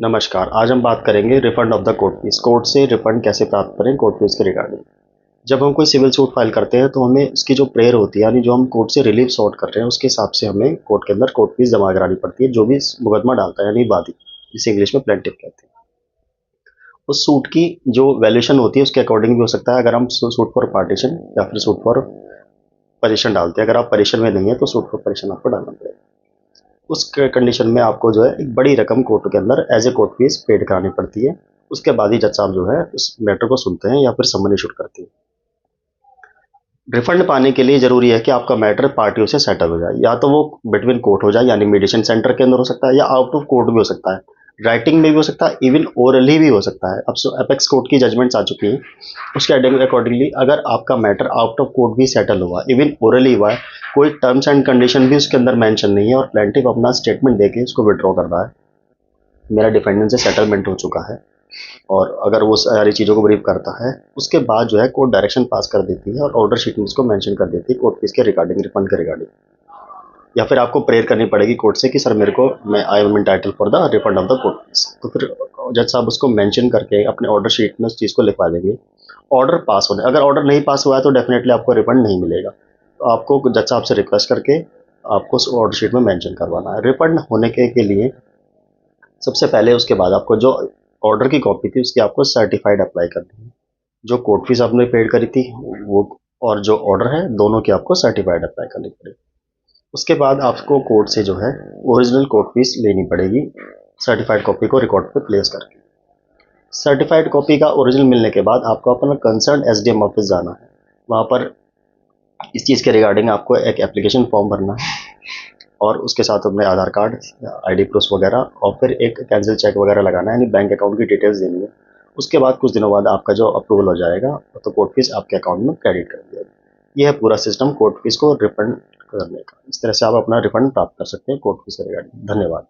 नमस्कार, आज हम बात करेंगे refund of the court fees. Court से रिफंड कैसे प्राप्त करें कोर्ट फीस के रिगार्डिंग। जब हम कोई सिविल सूट फाइल करते हैं तो हमें उसकी जो प्रेयर होती है, यानी जो हम कोर्ट से रिलीफ सॉर्ट कर रहे हैं, उसके हिसाब से हमें कोर्ट के अंदर कोर्ट फीस जमा करानी पड़ती है। जो भी मुकदमा डालता है यानी वादी, जिसे इंग्लिश में प्लेंटिफ कहते हैं, उस सूट की जो वैल्यूएशन होती है उसके अकॉर्डिंग भी हो सकता है। अगर हम सूट फॉर पार्टीशन या फिर सूट फॉर पजेशन डालते हैं, अगर आप पजेशन में नहीं है तो सूट फॉर पजेशन आपको डालना पड़ेगा। उस कंडीशन में आपको जो है एक बड़ी रकम कोर्ट के अंदर as a court fees paid करानी पड़ती है। उसके बाद ही जज साहब जो है उस मैटर को सुनते हैं या फिर समन इशू करते हैं। रिफंड पाने के लिए जरूरी है कि आपका मैटर पार्टियों से सेटल हो जाए, या तो वो बिटवीन कोर्ट हो जाए यानी मीडिएशन सेंटर के अंदर हो सकता है, या आउट ऑफ कोर्ट भी हो सकता है, राइटिंग में भी हो सकता है, इवन ओरली भी हो सकता है। अब अपेक्स कोर्ट की जजमेंट्स आ चुकी हैं, उसके अकॉर्डिंगली अगर आपका मैटर आउट ऑफ कोर्ट भी सेटल हुआ, इवन ओरली हुआ है, कोई टर्म्स एंड कंडीशन भी उसके अंदर मेंशन नहीं है और प्लेंटिफ अपना स्टेटमेंट देके उसको विड्रॉ कर रहा है, मेरा डिफेंडेंट से सेटलमेंट हो चुका है, और अगर वो सारी चीज़ों को ब्रीफ करता है, उसके बाद जो है कोर्ट डायरेक्शन पास कर देती है और ऑर्डर शीट में उसको मेंशन कर देती है कोर्ट फीस के रिगार्डिंग, रिफंड के रिगार्डिंग। या फिर आपको प्रेयर करनी पड़ेगी कोर्ट से कि सर मेरे को, मैं I am entitle for the refund of the court fees. तो फिर जज साहब उसको मेंशन करके अपने ऑर्डर शीट में उस चीज़ को लिखवा देंगे। ऑर्डर पास होने, अगर ऑर्डर नहीं पास हुआ है तो डेफिनेटली आपको रिफंड नहीं मिलेगा। तो आपको जज साहब से रिक्वेस्ट करके आपको उस ऑर्डर शीट में मेंशन करवाना है। रिफंड होने के लिए सबसे पहले उसके बाद आपको जो ऑर्डर की कॉपी थी उसकी आपको सर्टिफाइड अप्लाई करनी है। जो कोर्ट फीस आपने पेड करी थी वो और जो ऑर्डर है दोनों की आपको सर्टिफाइड अप्लाई करनी पड़ेगी। उसके बाद आपको कोर्ट से जो है ओरिजिनल कोर्ट फीस लेनी पड़ेगी, सर्टिफाइड कॉपी को रिकॉर्ड पे प्लेस करके। सर्टिफाइड कॉपी का ओरिजिनल मिलने के बाद आपको अपना कंसर्न एसडीएम ऑफिस जाना है। वहाँ पर इस चीज़ के रिगार्डिंग आपको एक एप्लीकेशन फॉर्म भरना है और उसके साथ अपने आधार कार्ड, आईडी प्रूफ वगैरह, और फिर एक कैंसिल चेक वगैरह लगाना है, यानी बैंक अकाउंट की डिटेल्स देनी है। उसके बाद कुछ दिनों बाद आपका जो अप्रूवल हो जाएगा तो कोर्ट फीस आपके अकाउंट में क्रेडिट कर दिया जाएगा। यह है पूरा सिस्टम कोर्ट फीस को रिफंड करने का। इस तरह से आप अपना रिफंड प्राप्त कर सकते हैं कोर्ट फीस के रिगार्डिंग। धन्यवाद।